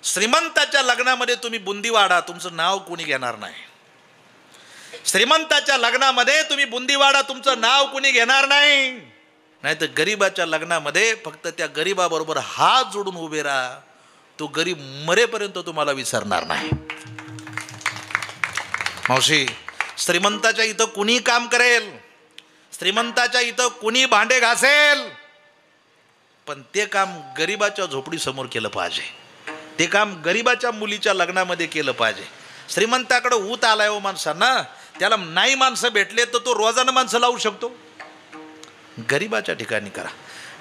श्रीमंताच्या लग्नामध्ये तुम्ही बुंदी वाढा, तुमचं नाव कोणी घेणार नाही. श्रीमंताच्या लग्नामध्ये तुम्ही बुंदी वाढा, तुमचं नाव कोणी घेणार नाही. नाही तर गरीबाच्या लग्नामध्ये फक्त त्या गरीबाबरोबर हात जोडून उभे राहा, तो गरीब मरेपर्यंत तुम्हाला विसरणार नाही. मावशी, श्रीमंताच्या इथं कुणी काम करेल, श्रीमंताच्या इथं कुणी भांडे घासेल, पण ते काम गरीबाच्या झोपडीसमोर केलं पाहिजे. ते काम गरीबाच्या मुलीच्या लग्नामध्ये केलं पाहिजे. श्रीमंताकडे ऊत आलाय हो माणसांना, त्याला नाही माणसं भेटले तर तो रोजानं माणसं लावू शकतो. गरीबाच्या ठिकाणी करा.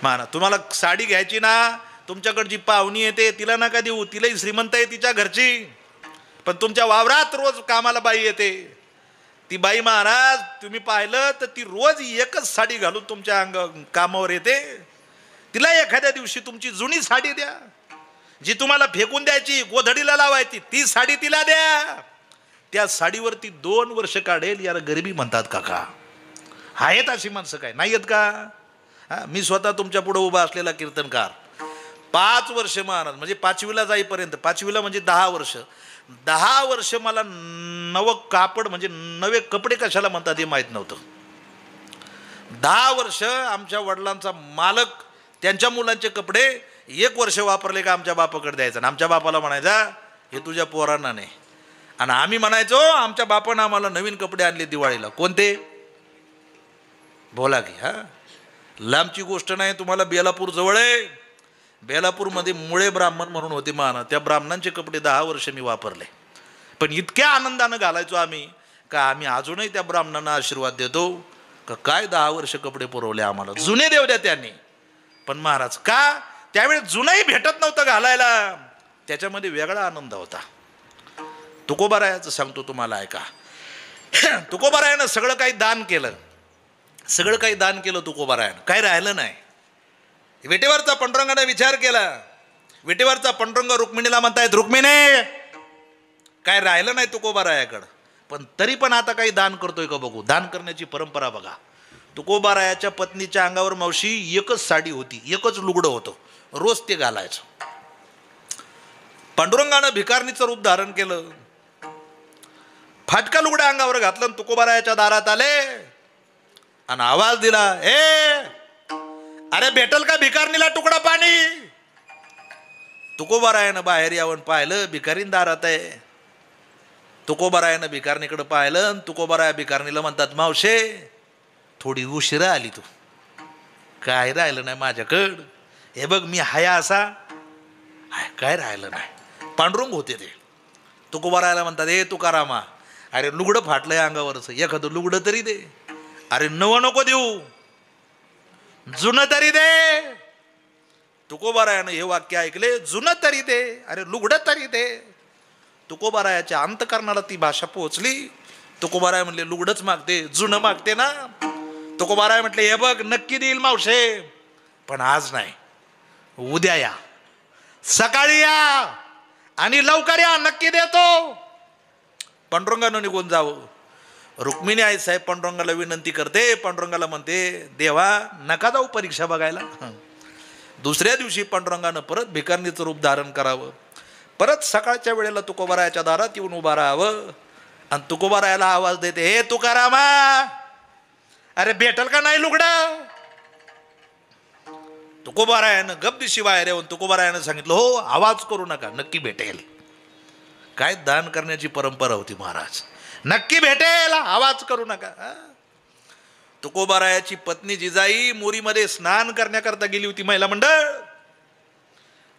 माना तुम्हाला साडी घ्यायची ना, तुमच्याकडे जी पाहुणी येते तिला नका देऊ, तिलाही श्रीमंत आहे तिच्या घरची, पण तुमच्या वावरात रोज कामाला बाई येते, ती बाई महाराज तुम्ही पाहिलं तर ती रोज एकच साडी घालून तुमच्या कामावर येते. तिला एखाद्या दिवशी तुमची जुनी साडी द्या, जी तुम्हाला फेकून द्यायची, गोधडीला लावायची, ती साडी तिला द्या. त्या साडीवरती 2 वर्ष काढेल. याला गरिबी म्हणतात काका. आहेत अशी माणसं काय नाही आहेत का? मी स्वतः तुमच्या पुढे उभा असलेला कीर्तनकार. 5 वर्ष महाराज म्हणजे 5वीला जाईपर्यंत, 5वीला म्हणजे 10 वर्ष, 10 वर्ष मला नवं कापड म्हणजे नवे कपडे कशाला म्हणतात हे माहीत नव्हतं. 10 वर्ष आमच्या वडिलांचा मालक त्यांच्या मुलांचे कपडे 1 वर्ष वापरले का आमच्या बापाकडे द्यायचा, आणि आमच्या बापाला म्हणायचा हे तुझ्या पोरांना नाही. आणि आम्ही म्हणायचो आमच्या बापानं आम्हाला नवीन कपडे आणले दिवाळीला. कोणते? बोला की. लांबची गोष्ट नाही, तुम्हाला बेलापूर जवळ आहे. बेलापूरमध्ये मुळे ब्राह्मण म्हणून होते महाराज, त्या ब्राह्मणांचे कपडे 10 वर्ष मी वापरले. पण इतक्या आनंदानं घालायचो आम्ही का आम्ही अजूनही त्या ब्राह्मणांना आशीर्वाद देतो का काय 10 वर्ष कपडे पुरवले आम्हाला. जुने देव द्या त्यांनी, पण महाराज का त्यावेळी जुनंही भेटत नव्हतं घालायला, त्याच्यामध्ये वेगळा आनंद होता. तुकोबारायाचं सांगतो तुम्हाला, ऐका. तुकोबारायानं सगळं काही दान केलं, सगळं काही दान केलं तुकोबारायानं, काय राहिलं नाही. विटेवरचा पांडुरंगाने विचार केला. विटेवरचा पांडुरंग रुक्मिणीला म्हणतायत रुक्मिणी काय राहिलं नाही तुकोबारायाकडं, पण तरी पण आता काही दान करतोय का बघू. दान करण्याची परंपरा बघा. तुकोबारायाच्या पत्नीच्या अंगावर मावशी एकच साडी होती, एकच लुगडं होतं, रोज ते घालायचं. पांडुरंगानं भिकारणीचं रूप धारण केलं, फाटका लुगडा अंगावर घातलं, तुकोबारायाच्या दारात आले आणि आवाज दिला, अरे भेटल का भिकारणीला तुकडा पाणी. तुकोबारायानं बाहेर यावं पाहिलं, भिकारीन दारात आहे. तुकोबारायानं भिकारणीकडे पाहिलं आणि तुकोबाराया भिकारणीला म्हणतात मावशे थोडी उशिरा आली तू, काय राहिलं नाही माझ्याकडं, हे बघ मी हाया असा काय राहिलं नाही. पांडुरंग होते ते. तुकोबारायाला म्हणतात हे तुकारामा अरे लुगडं फाटलंय अंगावरच, एखादं लुगडं तरी दे. अरे नवं नको देऊ, जुनं तरी दे. तुकोबारायानं हे वाक्य ऐकले, जुनं तरी दे, अरे लुगडं तरी दे. तुकोबारायाच्या अंतकरणाला ती भाषा पोहोचली. तुकोबाराय म्हणले लुगडंच मागते, जुनं मागते ना. तुकोबाराय म्हटले हे बघ नक्की देईल मावशे, पण आज नाही, उद्या या, सकाळी या आणि लवकर या, नक्की देतो. पांडुरंगानं निघून जावं. रुक्मिणी आई साहेब पांडुरंगाला विनंती करते, पांडुरंगाला म्हणते देवा नका जाऊ परीक्षा बघायला. दुसऱ्या दिवशी पांडुरंगानं परत भिकारणीचं रूप धारण करावं, परत सकाळच्या वेळेला तुकोबारायाच्या दारात येऊन उभा राहावं आणि तुकोबारायाला आवाज देते हे तुकारामा अरे भेटल का नाही लुगडं. तुकोबारायानं गपदिशी बाहेर येऊन तुकोबारायानं सांगितलं हो आवाज करू नका, नक्की भेटेल. काय दान करण्याची परंपरा होती महाराज, नक्की भेटेल, आवाज करू नका. तुकोबारायाची पत्नी जिजाई मोरीमध्ये स्नान करण्याकरता गेली होती. महिला मंडळ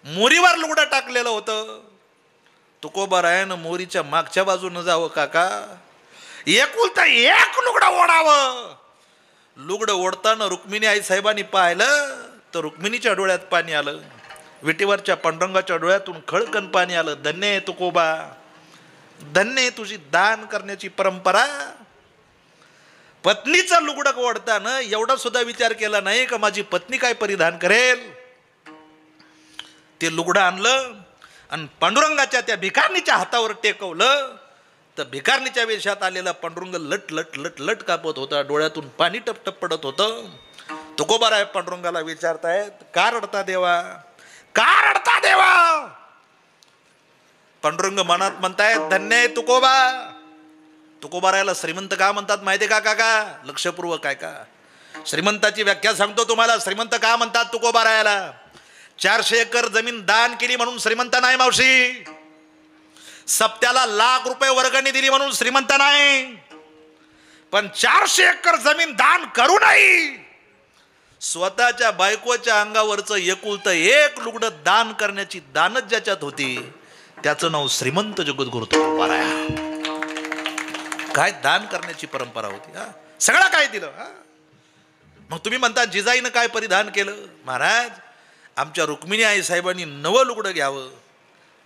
मोरीवर लुगडं टाकलेलं होतं. तुकोबारायानं मोरीच्या मागच्या बाजूनं जावं काका, एकुलता एक लुगडं ओढावं. लुगडं ओढताना रुक्मिणी आई साहेबांनी पाहिलं तर रुक्मिणीच्या डोळ्यात पाणी आलं, विटेवरच्या पांडुरंगाच्या डोळ्यातून खळकन पाणी आलं. धन्य आहे तुकोबा, धन्य आहे तुझी दान करण्याची परंपरा. पत्नीचं लुगडं ओढताना एवढा सुद्धा विचार केला नाही का माझी पत्नी काय परिधान करेल. ते लुगडं आणलं आणि पांडुरंगाच्या त्या भिकारणीच्या हातावर टेकवलं तर भिकारणीच्या वेशात आलेला पांडुरंग लट लट लट लट कापत होता, डोळ्यातून पाणी टपटप पडत होतं. तुकोबाराय पांडुरंगाला विचारतायत का रडता देवा, का रडता देवा. पांडुरंग मनात म्हणतायत धन्य आहे तुकोबा. तुकोबा रायाला श्रीमंत का म्हणतात माहिती आहे का काका? लक्षपूर्वक काय का श्रीमंताची व्याख्या सांगतो तुम्हाला. श्रीमंत का म्हणतात तुकोबा रायाला? 400 एकर जमीन दान केली म्हणून श्रीमंत नाही मावशी. सप्त्याला लाख रुपये वर्गणी दिली म्हणून श्रीमंत नाही. पण 400 एकर जमीन दान करूनही स्वतःच्या बायकोच्या अंगावरचं एकुलतं एक लुगडं दान करण्याची दानच ज्याच्यात होती त्याचं नाव श्रीमंत जगद्गुरु तुकोबा राया. काय दान करण्याची परंपरा होती. सगळं काय दिलं. मग तुम्ही म्हणता जिजाईनं काय परिधान केलं? महाराज, आमच्या रुक्मिणी आई साहेबांनी नवं लुगडं घ्यावं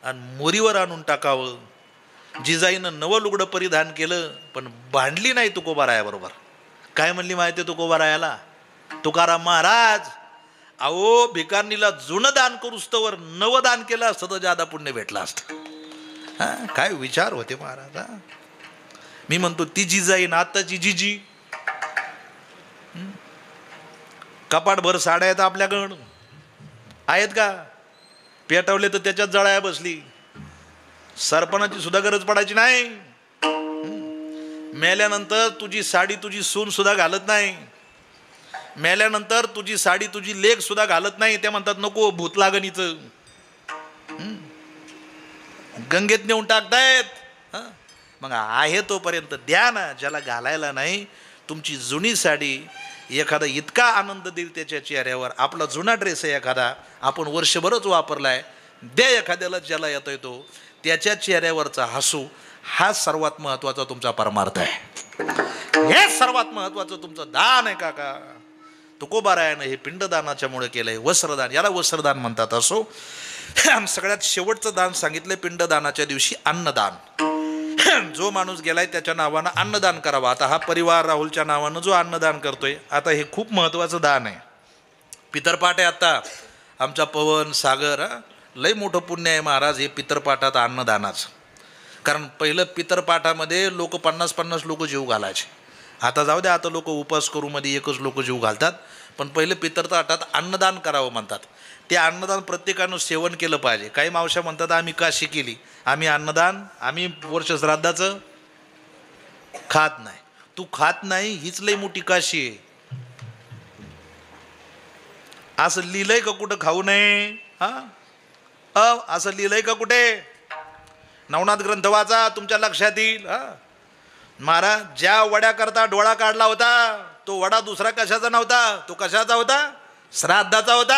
आणि मोरीवर आणून टाकावं. जिजाईनं नवं लुगडं परिधान केलं पण भांडली नाही तुकोबा रायाबरोबर. काय म्हणली माहिती आहे तुकोबा रायाला? तुकाराम महाराज, अहो भिकारणीला जुनं दान करूस तर नवं दान केलं असतं तर ज्यादा पुण्य भेटलं असतं. काय विचार होते महाराज. मी म्हणतो ती जिजाई ना आत्ताची जिजी. कपाटभर साड्या आहेत आपल्याकडं, आहेत का? पेटवले तर त्याच्यात जळाया बसली. सरपणाची सुद्धा गरज पडायची नाही. मेल्यानंतर तुझी साडी तुझी सून सुद्धा घालत नाही. मेल्यानंतर तुझी साडी तुझी लेक सुद्धा घालत नाही. ते म्हणतात नको भूत लागणीचं. गंगेत नेऊन टाकतायत. मग आहे तोपर्यंत द्या ना. ज्याला घालायला नाही तुमची जुनी साडी एखादा इतका आनंद देईल त्याच्या चेहऱ्यावर. आपला जुना ड्रेस आहे एखादा आपण वर्षभरच वापरलाय, द्या एखाद्याला ज्याला येतोय तो. त्याच्या चेहऱ्यावरचा हसू हा सर्वात महत्वाचा तुमचा परमार्थ आहे. हे सर्वात महत्वाचं तुमचं दान आहे काका. तुकोबा रायानं हे पिंडदानाच्या मुळे केलंय. वस्त्रदान, याला वस्त्रदान म्हणतात. असो, सगळ्यात शेवटचं दान सांगितलंय पिंडदानाच्या दिवशी अन्नदान. जो माणूस गेलाय त्याच्या नावानं अन्नदान करावं. आता हा परिवार राहुलच्या नावानं जो अन्नदान करतोय, आता हे खूप महत्वाचं दान आहे. पितरपाठ आहे आता आमचा पवन सागर. लय मोठं पुण्य आहे महाराज हे पितरपाठात अन्नदानाचं. कारण पहिलं पितरपाठामध्ये लोक 50-50 लोक जीव घालायचे. आता जाऊ द्या, आता लोक उपास करू मध्ये एकच लोक जीव घालतात. पण पहिलं पितरपाठात अन्नदान करावं म्हणतात. ते अन्नदान प्रत्येकानं सेवन केलं पाहिजे. काही मावश्या म्हणतात आम्ही काशी केली, आम्ही अन्नदान, आम्ही वर्ष श्राद्धाचं खात नाही. तू खात नाही हीच लई मोठी काशी आहे. असं लिहिलंय का कुठं खाऊ नये? असं लिहिलंय का कुठे? नवनाथ ग्रंथ वाचा, तुमच्या लक्षात येईल. महाराज ज्या वड्याकरता डोळा काढला होता तो वडा दुसरा कशाचा नव्हता, तो कशाचा होता? श्राद्धाचा होता.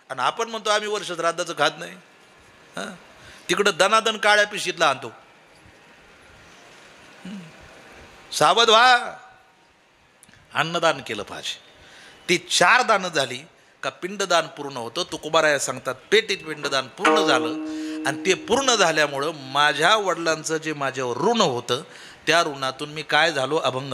आणि आपण म्हणतो आम्ही वर्ष श्राद्धाचं खात नाही. तिकडं दनादन काळ्या पिशीतला आणतो. सावध व्हा. अन्नदान केलं पाहिजे. ती 4 दानं झाली का पिंडदान पूर्ण होतं. तुकोबा राया सांगतात पेटीत पिंडदान पूर्ण झालं आणि ते पूर्ण झाल्यामुळं माझ्या वडिलांचं जे माझ्यावर ऋण होतं त्या ऋणातून मी काय झालो? अभंग